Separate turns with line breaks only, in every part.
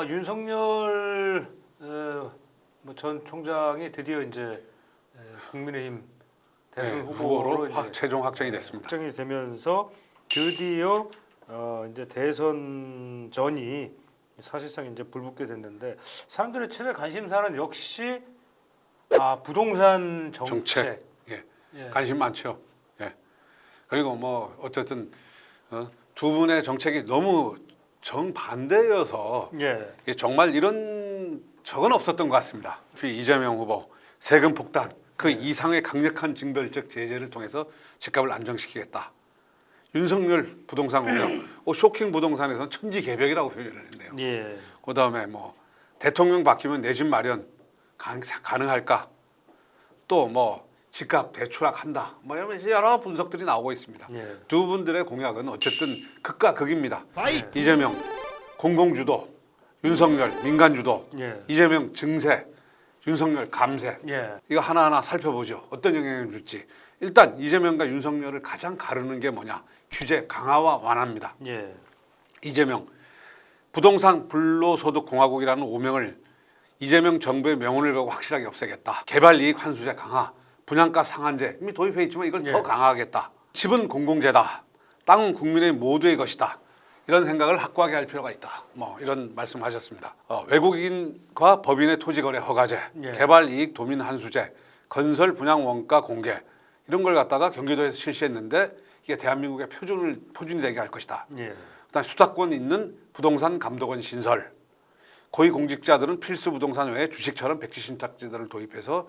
윤석열 전 총장이 드디어 이제 국민의힘 대선 후보로 이제
최종 확정이 됐습니다.
확정이 되면서 드디어 이제 대선 전이 사실상 이제 불붙게 됐는데 사람들의 최대 관심사는 역시 부동산 정책.
예. 관심 많죠. 예. 그리고 뭐 어쨌든 두 분의 정책이 너무 정반대여서
예.
정말 이런 적은 없었던 것 같습니다. 이재명 후보 세금 폭탄 그 이상의 강력한 징벌적 제재를 통해서 집값을 안정시키겠다. 윤석열 부동산 공약, 쇼킹 부동산에서는 천지개벽이라고 표현을 했네요.
예.
그다음에 뭐 대통령 바뀌면 내 집 마련 가능할까? 또 뭐 집값 대추락한다. 뭐 이러면서 여러 분석들이 나오고 있습니다.
예.
두 분들의 공약은 어쨌든 극과 극입니다. 이재명 공공주도, 윤석열 민간주도, 이재명 증세, 윤석열 감세. 이거 하나하나 살펴보죠. 어떤 영향을 줄지. 일단 이재명과 윤석열을 가장 가르는 게 뭐냐? 규제 강화와 완화입니다. 이재명 부동산 불로소득 공화국이라는 오명을 이재명 정부의 명운을 걸고 확실하게 없애겠다. 개발이익 환수제 강화, 분양가 상한제 이미 도입해 있지만 이걸 더 강화하겠다. 집은 공공재다. 땅은 국민의 모두의 것이다. 이런 생각을 확고하게 할 필요가 있다. 뭐 이런 말씀하셨습니다. 외국인과 법인의 토지거래 허가제, 개발이익 도민 환수제, 건설 분양 원가 공개 이런 걸 갖다가 경기도에서 실시했는데 이게 대한민국의 표준이 되게 할 것이다. 그다음 수도권 있는 부동산 감독원 신설, 고위공직자들은 필수 부동산 외에 주식처럼 백지신탁제도를 도입해서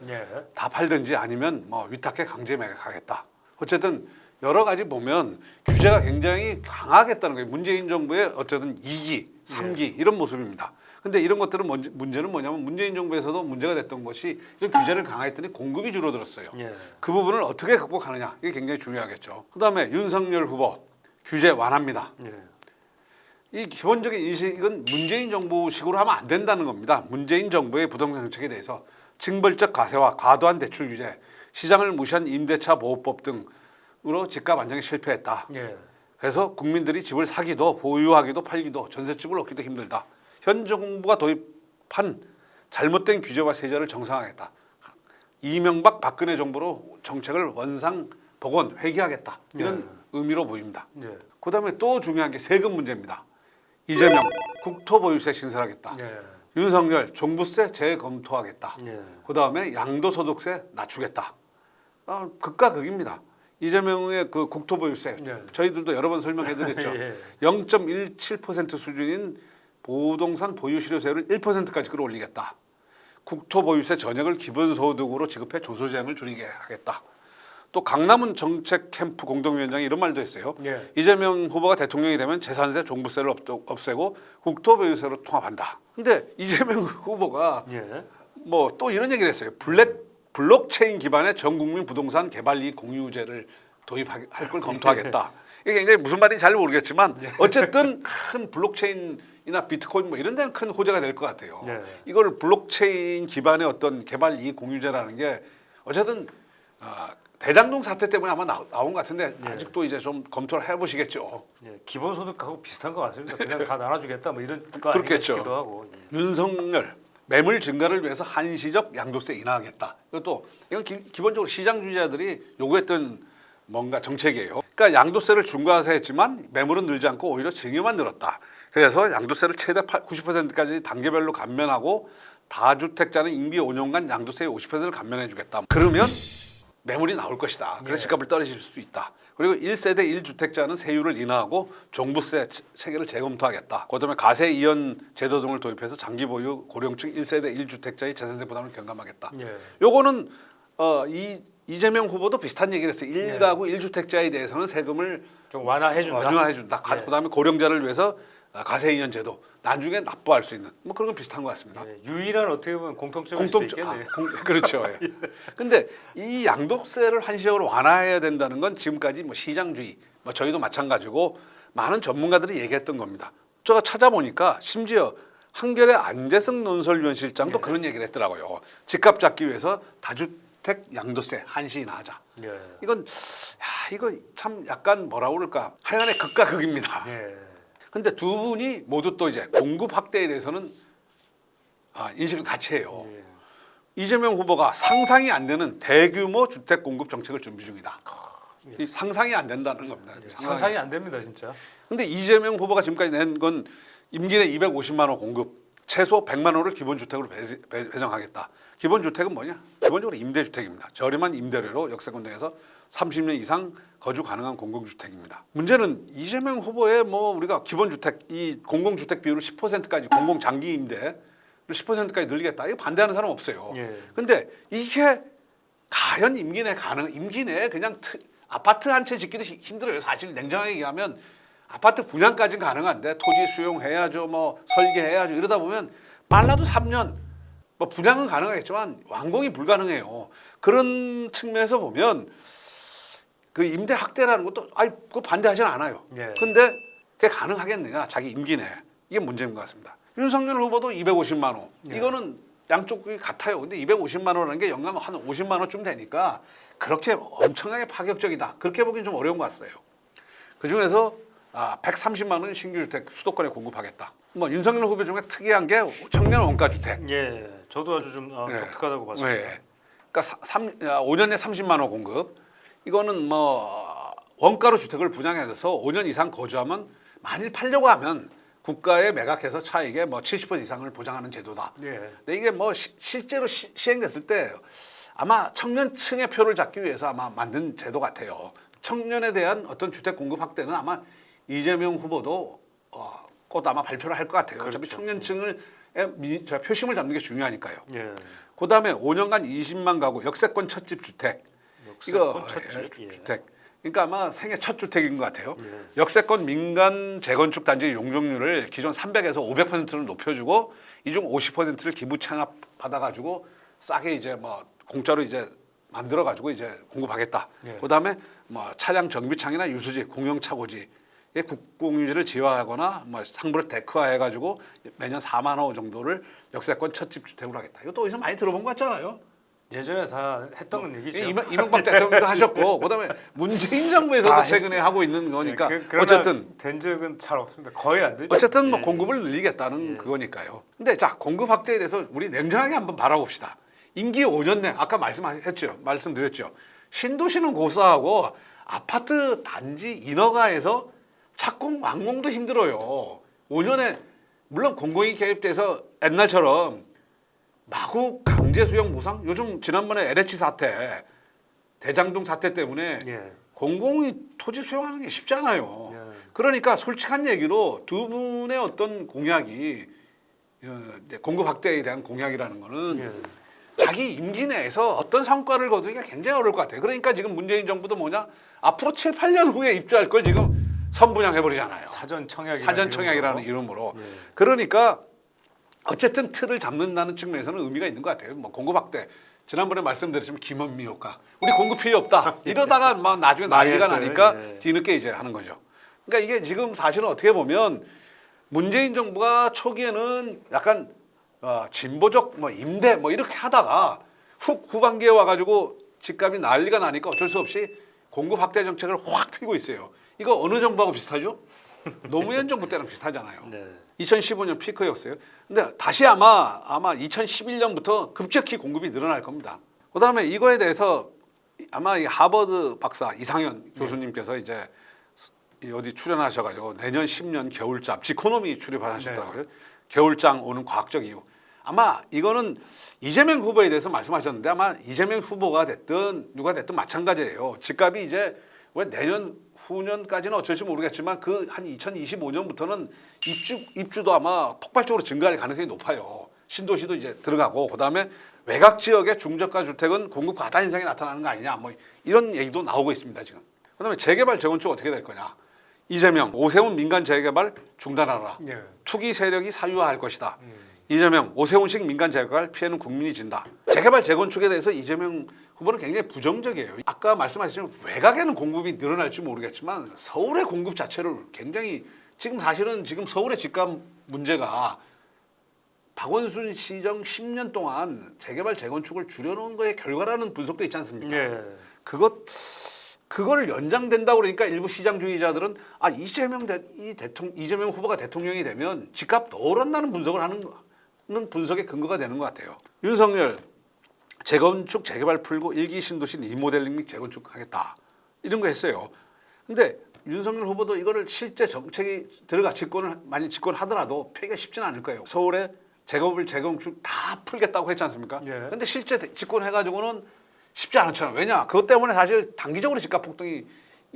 다 팔든지 아니면 뭐 위탁해 강제 매각하겠다. 어쨌든 여러 가지 보면 규제가 굉장히 강하겠다는 거예요. 문재인 정부의 어쨌든 2기, 3기 이런 모습입니다. 근데 이런 것들은 문제는 뭐냐면 문재인 정부에서도 문제가 됐던 것이 이런 규제를 강화했더니 공급이 줄어들었어요. 그 부분을 어떻게 극복하느냐 이게 굉장히 중요하겠죠. 그다음에 윤석열 후보 규제 완화입니다. 이 기본적인 인식은 문재인 정부식으로 하면 안 된다는 겁니다. 문재인 정부의 부동산 정책에 대해서 징벌적 과세와 과도한 대출 규제, 시장을 무시한 임대차 보호법 등으로 집값 안정에 실패했다. 그래서 국민들이 집을 사기도 보유하기도 팔기도 전셋집을 얻기도 힘들다. 현 정부가 도입한 잘못된 규제와 세제를 정상화하겠다. 이명박 박근혜 정부로 정책을 원상 복원 회귀하겠다. 이런 의미로 보입니다. 그다음에 또 중요한 게 세금 문제입니다. 이재명 국토보유세 신설하겠다. 윤석열 종부세 재검토하겠다. 그다음에 양도소득세 낮추겠다. 극과 극입니다. 이재명의 그 국토보유세 저희들도 여러 번 설명해드렸죠. 0.17% 수준인 부동산 보유실효세를 1%까지 끌어올리겠다. 국토보유세 전액을 기본소득으로 지급해 조소재앙을 줄이게 하겠다. 또 강남은 정책 캠프 공동위원장이 이런 말도 했어요. 이재명 후보가 대통령이 되면 재산세, 종부세를 없애고 국토보유세로 통합한다. 근데 이재명 후보가 뭐 또 이런 얘기를 했어요. 블록체인 기반의 전국민 부동산 개발이익 공유제를 도입할 걸 검토하겠다. 이게 굉장히 무슨 말인지 잘 모르겠지만 어쨌든 큰 블록체인이나 비트코인 뭐 이런 데는 큰 호재가 될 것 같아요. 이걸 블록체인 기반의 어떤 개발이익 공유제라는 게 어쨌든 대장동 사태 때문에 아마 나온 것 같은데 아직도 이제 좀 검토를 해보시겠죠.
기본소득하고 비슷한 것 같습니다. 그냥 다 나눠주겠다 뭐 이런 거
그렇겠죠.
아니기도 하고.
윤석열 매물 증가를 위해서 한시적 양도세 인하하겠다. 이것도 이건 기본적으로 시장주의자들이 요구했던 뭔가 정책이에요. 그러니까 양도세를 중과세했지만 매물은 늘지 않고 오히려 증여만 늘었다. 그래서 양도세를 최대 90%까지 단계별로 감면하고 다주택자는 임기 5년간 양도세의 50%를 감면해 주겠다. 그러면 매물이 나올 것이다. 그래서 집값을 떨어질 수도 있다. 그리고 1세대 1주택자는 세율을 인하하고 종부세 체계를 재검토하겠다. 그다음에 가세 이연 제도 등을 도입해서 장기 보유 고령층 1세대 1주택자의 재산세 부담을 경감하겠다. 요거는 이재명 후보도 비슷한 얘기를 했어요. 1가구 1주택자에 대해서는 세금을
좀 완화해준다.
그다음에 고령자를 위해서 가세 이연 제도 나중에 납부할 수 있는 뭐 그런 건 비슷한 것 같습니다.
유일한 어떻게 보면 공통점일 수도 있겠네요.
그렇죠. 근데 이 양도세를 한시적으로 완화해야 된다는 건 지금까지 뭐 시장주의, 뭐 저희도 마찬가지고 많은 전문가들이 얘기했던 겁니다. 제가 찾아보니까 심지어 한겨레 안재성 논설위원실장도 그런 얘기를 했더라고요. 집값 잡기 위해서 다주택 양도세 한시 인하하자. 이건 이거 참 약간 뭐라 그럴까 하얀의 극과 극입니다. 근데 두 분이 모두 또 이제 공급 확대에 대해서는 인식을 같이 해요.
예.
이재명 후보가 상상이 안 되는 대규모 주택 공급 정책을 준비 중이다. 이 상상이 안 된다는 겁니다.
상상이 안 됩니다, 진짜.
근데 이재명 후보가 지금까지 낸 건 임기 내 250만 호 공급, 최소 100만 호를 기본주택으로 배정하겠다. 기본주택은 뭐냐? 기본적으로 임대주택입니다. 저렴한 임대료로 역세권 등에서 30년 이상 거주 가능한 공공주택입니다. 문제는 이재명 후보의 뭐 우리가 기본주택, 이 공공주택 비율을 10%까지 공공장기 임대를 10%까지 늘리겠다. 이거 반대하는 사람 없어요.
예.
근데 이게 과연 임기 내에 임기 내에 그냥 아파트 한 채 짓기도 힘들어요. 사실 냉정하게 얘기하면 아파트 분양까지는 가능한데 토지 수용해야죠, 뭐 설계해야죠. 이러다 보면 빨라도 3년, 뭐 분양은 가능하겠지만 완공이 불가능해요. 그런 측면에서 보면 그 임대 확대라는 것도 그거 반대하지는 않아요.
예.
근데 그게 가능하겠느냐? 자기 임기 내에. 이게 문제인 것 같습니다. 윤석열 후보도 250만 호.
예.
이거는 양쪽이 같아요. 근데 250만 호라는 게 연간 한 50만 호쯤 되니까 그렇게 엄청나게 파격적이다. 그렇게 보기는 좀 어려운 것 같아요. 그중에서 130만 원 신규 주택 수도권에 공급하겠다. 뭐 윤석열 후보 중에 특이한 게 청년 원가 주택.
예, 저도 아주 좀 독특하다고 봤습니다.
네. 그러니까 5년 내 30만 원 공급. 이거는 뭐 원가로 주택을 분양해서 5년 이상 거주하면 만일 팔려고 하면 국가에 매각해서 차익의 뭐 70% 이상을 보장하는 제도다.
예.
근데 이게 뭐 실제로 시행됐을 때 아마 청년층의 표를 잡기 위해서 아마 만든 제도 같아요. 청년에 대한 어떤 주택 공급 확대는 아마 이재명 후보도 곧 아마 발표를 할 것 같아요.
그렇죠.
어차피 청년층을 표심을 잡는 게 중요하니까요.
예.
그다음에 5년간 20만 가구 역세권 첫집 주택. 이거
첫집.
주택. 그러니까 아마 생애 첫 주택인 것 같아요.
예.
역세권 민간 재건축 단지 용적률을 기존 300에서 500%를 높여주고 이 중 50%를 기부 체납 받아가지고 싸게 이제 뭐 공짜로 이제 만들어가지고 이제 공급하겠다.
예.
그다음에 뭐 차량 정비창이나 유수지, 공영 차고지 국공유지를 지화하거나 뭐 상부를 데크화해가지고 매년 4만 호 정도를 역세권 첫집 주택으로 하겠다. 이것도 어디서 많이 들어본 것 같잖아요.
예전에 다 했던 얘기죠.
이명박 대통령도 하셨고, 그다음에 문재인 정부에서도 최근에 하고 있는 거니까 어쨌든
된 적은 잘 없습니다. 거의 안 되죠.
어쨌든 뭐 공급을 늘리겠다는 그거니까요. 근데 자 공급 확대에 대해서 우리 냉정하게 한번 바라봅시다. 임기 5년 내 아까 말씀드렸죠. 신도시는 고사하고 아파트 단지 인허가에서 착공 완공도 힘들어요. 5년에 물론 공공이 개입돼서 옛날처럼 마구 강제 수용 무상? 요즘 지난번에 LH 사태, 대장동 사태 때문에
예.
공공이 토지 수용하는 게 쉽지 않아요.
예.
그러니까 솔직한 얘기로 두 분의 어떤 공약이 공급 확대에 대한 공약이라는 거는
예.
자기 임기 내에서 어떤 성과를 거두기가 굉장히 어려울 것 같아요. 그러니까 지금 문재인 정부도 뭐냐? 앞으로 7, 8년 후에 입주할 걸 지금 선분양해버리잖아요.
사전
청약이라는 이름으로.
예.
그러니까 어쨌든 틀을 잡는다는 측면에서는 의미가 있는 것 같아요. 뭐 공급 확대. 지난번에 말씀드렸지만 김원미 효과. 우리 공급 필요 없다. 이러다가 막 나중에 난리가 나니까 뒤늦게 이제 하는 거죠. 그러니까 이게 지금 사실은 어떻게 보면 문재인 정부가 초기에는 약간 진보적 뭐 임대 뭐 이렇게 하다가 후반기에 와가지고 집값이 난리가 나니까 어쩔 수 없이 공급 확대 정책을 확 펴고 있어요. 이거 어느 정부하고 비슷하죠? 노무현 정부 때랑 비슷하잖아요.
네.
2015년 피크였어요. 근데 다시 아마 2011년부터 급격히 공급이 늘어날 겁니다. 그다음에 이거에 대해서 아마 이 하버드 박사 이상현 교수님께서 이제 어디 출연하셔가지고 내년 10년 겨울잠 지코노미 출입하셨더라고요. 겨울장 오는 과학적 이유. 아마 이거는 이재명 후보에 대해서 말씀하셨는데 아마 이재명 후보가 됐든 누가 됐든 마찬가지예요. 집값이 이제 왜 내년 후년까지는 어쩔지 모르겠지만 그 한 2025년부터는 입주도 아마 폭발적으로 증가할 가능성이 높아요. 신도시도 이제 들어가고 그다음에 외곽 지역의 중저가 주택은 공급 과다 현상이 나타나는 거 아니냐 뭐 이런 얘기도 나오고 있습니다 지금. 그다음에 재개발 재건축 어떻게 될 거냐. 이재명 오세훈 민간 재개발 중단하라.
예.
투기 세력이 사유화할 것이다. 이재명 오세훈식 민간 재개발 피해는 국민이 진다. 재개발 재건축에 대해서 이재명 후보는 굉장히 부정적이에요. 아까 말씀하셨지만 외곽에는 공급이 늘어날지 모르겠지만 서울의 공급 자체를 굉장히 지금 사실은 지금 서울의 집값 문제가 박원순 시정 10년 동안 재개발 재건축을 줄여놓은 거의 결과라는 분석도 있지 않습니까?
예.
그걸 연장된다고 그러니까 일부 시장주의자들은 이재명 후보가 대통령이 되면 집값 더 오른다는 분석을 하는 분석의 근거가 되는 것 같아요. 윤석열 재건축 재개발 풀고 일기 신도시 리모델링 및 재건축하겠다 이런 거 했어요. 근데 윤석열 후보도 이거를 실제 정책이 들어가 만약 집권하더라도 폐기가 쉽지는 않을 거예요. 서울에 재건축 다 풀겠다고 했지 않습니까?
예.
근데 실제 집권해가지고는 쉽지 않잖아요. 왜냐? 그것 때문에 사실 단기적으로 집값 폭등이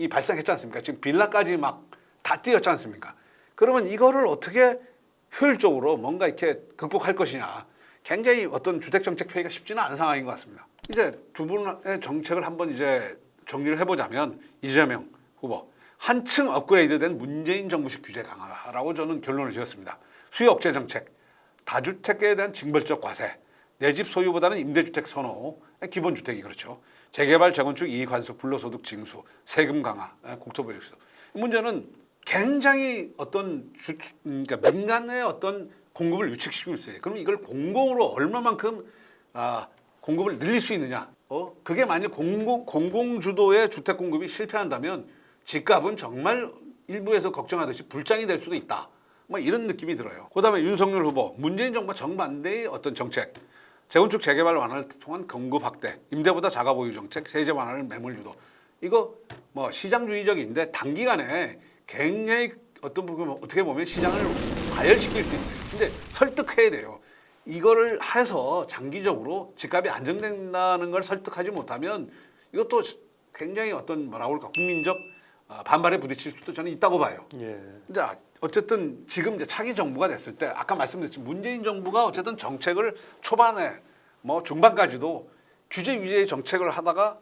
발생했지 않습니까? 지금 빌라까지 막 다 뛰었지 않습니까? 그러면 이거를 어떻게 효율적으로 뭔가 이렇게 극복할 것이냐. 굉장히 어떤 주택 정책 폐기가 쉽지는 않은 상황인 것 같습니다. 이제 두 분의 정책을 한번 이제 정리를 해보자면 이재명 후보 한층 업그레이드된 문재인 정부식 규제 강화라고 저는 결론을 지었습니다. 수요 억제 정책, 다주택에 대한 징벌적 과세, 내 집 소유보다는 임대주택 선호, 기본주택이 그렇죠. 재개발, 재건축, 이익환수, 불로소득 징수, 세금 강화, 국토보유수. 문제는 굉장히 어떤 그러니까 민간의 어떤 공급을 위축시키고 있어요. 그럼 이걸 공공으로 얼마만큼 공급을 늘릴 수 있느냐? 그게 만약 공공주도의 주택 공급이 실패한다면 집값은 정말 일부에서 걱정하듯이 불장이 될 수도 있다. 뭐 이런 느낌이 들어요. 그다음에 윤석열 후보, 문재인 정부와 정반대의 어떤 정책, 재건축 재개발 완화를 통한 공급 확대, 임대보다 자가 보유 정책, 세제 완화를 매물 유도. 이거 뭐 시장주의적인데 단기간에 굉장히 어떤 부분 어떻게 보면 시장을 과열시킬 수 있어요. 근데 설득해야 돼요. 이거를 해서 장기적으로 집값이 안정된다는 걸 설득하지 못하면 이것도 굉장히 어떤 뭐라고 할까 국민적 반발에 부딪힐 수도 저는 있다고 봐요.
예.
자, 어쨌든 지금 이제 차기 정부가 됐을 때 아까 말씀드렸지만 문재인 정부가 어쨌든 정책을 초반에 뭐 중반까지도 규제 위주의 정책을 하다가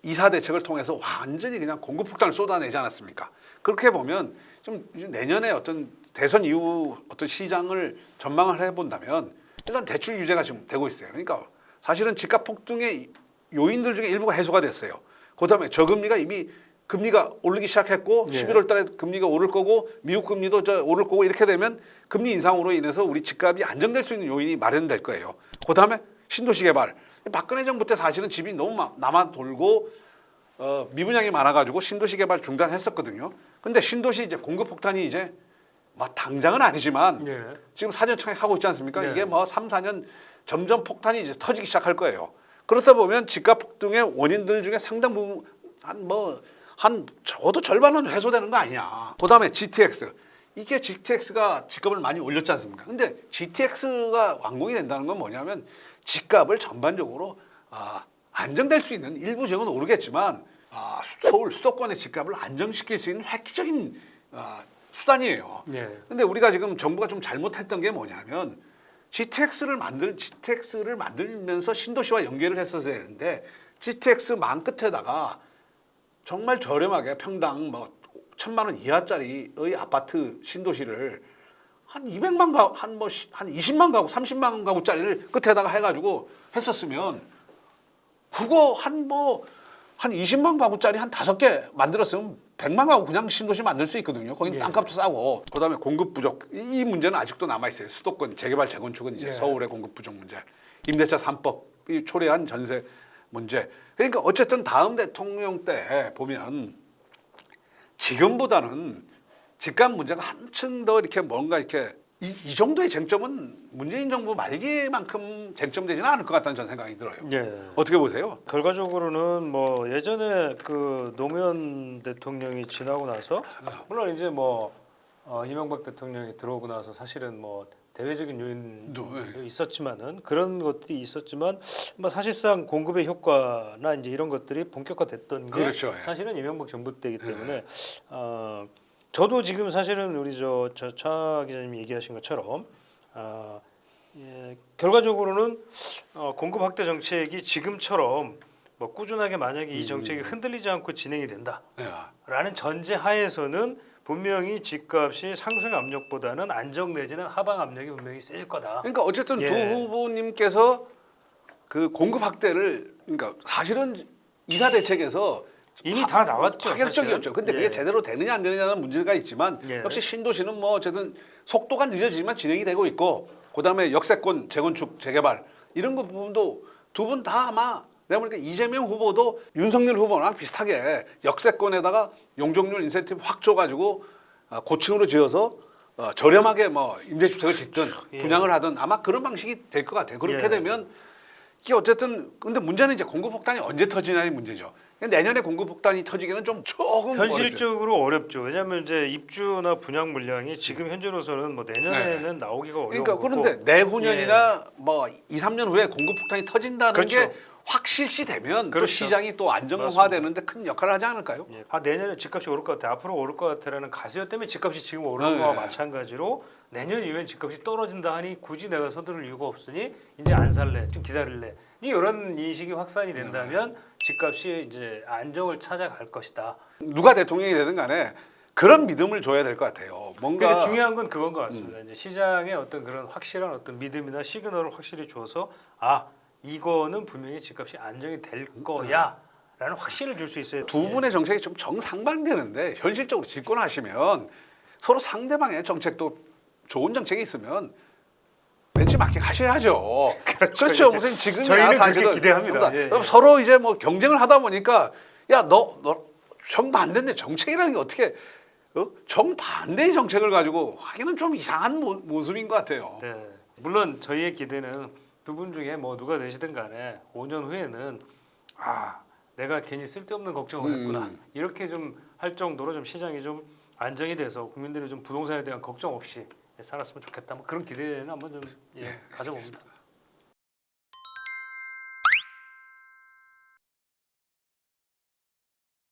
이사 대책을 통해서 완전히 그냥 공급 폭탄을 쏟아내지 않았습니까? 그렇게 보면 좀 내년에 어떤 대선 이후 어떤 시장을 전망을 해본다면 일단 대출 규제가 지금 되고 있어요. 그러니까 사실은 집값 폭등의 요인들 중에 일부가 해소가 됐어요. 그다음에 저금리가 이미 금리가 오르기 시작했고 11월 달에 금리가 오를 거고 미국 금리도 오를 거고 이렇게 되면 금리 인상으로 인해서 우리 집값이 안정될 수 있는 요인이 마련될 거예요. 그다음에 신도시 개발. 박근혜 정부 때 사실은 집이 너무 남아 돌고 미분양이 많아가지고 신도시 개발 중단했었거든요. 근데 신도시 이제 공급 폭탄이 이제 뭐 당장은 아니지만 지금 4년 차하고 있지 않습니까? 이게 뭐 3, 4년 점점 폭탄이 이제 터지기 시작할 거예요. 그렇다 보면 집값 폭등의 원인들 중에 상당 부분 한 적어도 절반은 해소되는 거 아니냐. 그다음에 GTX. 이게 GTX가 집값을 많이 올렸지 않습니까? 근데 GTX가 완공이 된다는 건 뭐냐면 집값을 전반적으로 안정될 수 있는 일부 지역은 오르겠지만 서울 수도권의 집값을 안정시킬 수 있는 획기적인 수단이에요. 근데 우리가 지금 정부가 좀 잘못했던 게 뭐냐면 GTX를 만들면서 신도시와 연계를 했었어야 되는데 GTX 만 끝에다가 정말 저렴하게 평당 뭐 1,000만 원 이하짜리의 아파트 신도시를 한 200만 가구, 한 20만 가구, 30만 가구짜리를 끝에다가 해가지고 했었으면 그거 한 20만 가구짜리 한 5개 만들었으면 100만 가구 그냥 신도시 만들 수 있거든요. 거기 땅값도 싸고. 그다음에 공급 부족. 이 문제는 아직도 남아 있어요. 수도권 재개발 재건축은 이제 서울의 공급 부족 문제, 임대차 3법이 초래한 전세 문제. 그러니까 어쨌든 다음 대통령 때 보면 지금보다는 집값 문제가 한층 더 이렇게 뭔가 이렇게 이 정도의 쟁점은 문재인 정부 말기만큼 쟁점되지는 않을 것 같다는 저는 생각이 들어요. 어떻게 보세요?
결과적으로는 뭐 예전에 그 노무현 대통령이 지나고 나서 물론 이제 뭐 이명박 대통령이 들어오고 나서 사실은 뭐 대외적인 요인도 있었지만은 그런 것들이 있었지만 뭐 사실상 공급의 효과나 이제 이런 것들이 본격화됐던 게
그렇죠.
사실은 이명박 정부 때이기 때문에 저도 지금 사실은 우리 차 기자님이 얘기하신 것처럼 결과적으로는 공급 확대 정책이 지금처럼 뭐 꾸준하게 만약에 이 정책이 흔들리지 않고 진행이 된다라는 전제 하에서는 분명히 집값이 상승 압력보다는 안정 내지는 하방 압력이 분명히 세질 거다.
그러니까 어쨌든 두 후보님께서 그 공급 확대를 그러니까 사실은 이사 대책에서
이미 다 나왔죠.
파격적이었죠. 근데 그게 제대로 되느냐 안 되느냐는 문제가 있지만 역시 신도시는 뭐 어쨌든 속도가 늦어지지만 진행이 되고 있고 그다음에 역세권 재건축 재개발 이런 거 부분도 두 분 다 아마 내가 보니까 이재명 후보도 윤석열 후보랑 비슷하게 역세권에다가 용적률 인센티브 확 줘가지고 고층으로 지어서 저렴하게 뭐 임대주택을 짓든 분양을 하든 아마 그런 방식이 될 것 같아요. 그렇게 되면 이게 어쨌든 근데 문제는 이제 공급 폭탄이 언제 터지냐의 문제죠. 내년에 공급 폭탄이 터지기는 좀 조금
현실적으로 어렵죠. 왜냐하면 이제 입주나 분양 물량이 지금 현재로서는 뭐 내년에는 나오기가 어려운
그러니까
거고.
그런데 내후년이나 뭐 2, 3년 후에 공급 폭탄이 터진다는
그렇죠.
게 확실시되면 또
그렇죠.
시장이 또 안정화되는데 큰 역할을 하지 않을까요?
내년에 집값이 오를 것 같아. 앞으로 오를 것 같아라는 가시화 때문에 집값이 지금 오르는 거와 마찬가지로 내년 이후엔 집값이 떨어진다 하니 굳이 내가 서두를 이유가 없으니 이제 안 살래, 좀 기다릴래. 이런 인식이 확산이 된다면 집값이 이제 안정을 찾아갈 것이다.
누가 대통령이 되든 간에 그런 믿음을 줘야 될 것 같아요. 뭔가
그러니까 중요한 건 그건 것 같습니다. 이제 시장의 어떤 그런 확실한 어떤 믿음이나 시그널을 확실히 줘서 이거는 분명히 집값이 안정이 될 거야라는 확신을 줄 수 있어요.
두 분의 정책이 좀 정상반되는데 현실적으로 집권하시면 서로 상대방의 정책도 좋은 정책이 있으면 벤치 마킹 하셔야죠. 그렇죠. 무슨 지금이야
저희는
사실은
그렇게 기대합니다.
그러니까 서로 이제 뭐 경쟁을 하다 보니까 야 너 정반대인데 정책이라는 게 어떻게 정반대의 정책을 가지고 하기는 좀 이상한 모습인 것 같아요.
네. 물론 저희의 기대는 두 분 중에 뭐 누가 되시든 간에 5년 후에는 내가 괜히 쓸데없는 걱정을 했구나 이렇게 좀 할 정도로 좀 시장이 좀 안정이 돼서 국민들이 좀 부동산에 대한 걱정 없이 살았으면 좋겠다. 뭐 그런 기대는 한번 좀 가져봅니다.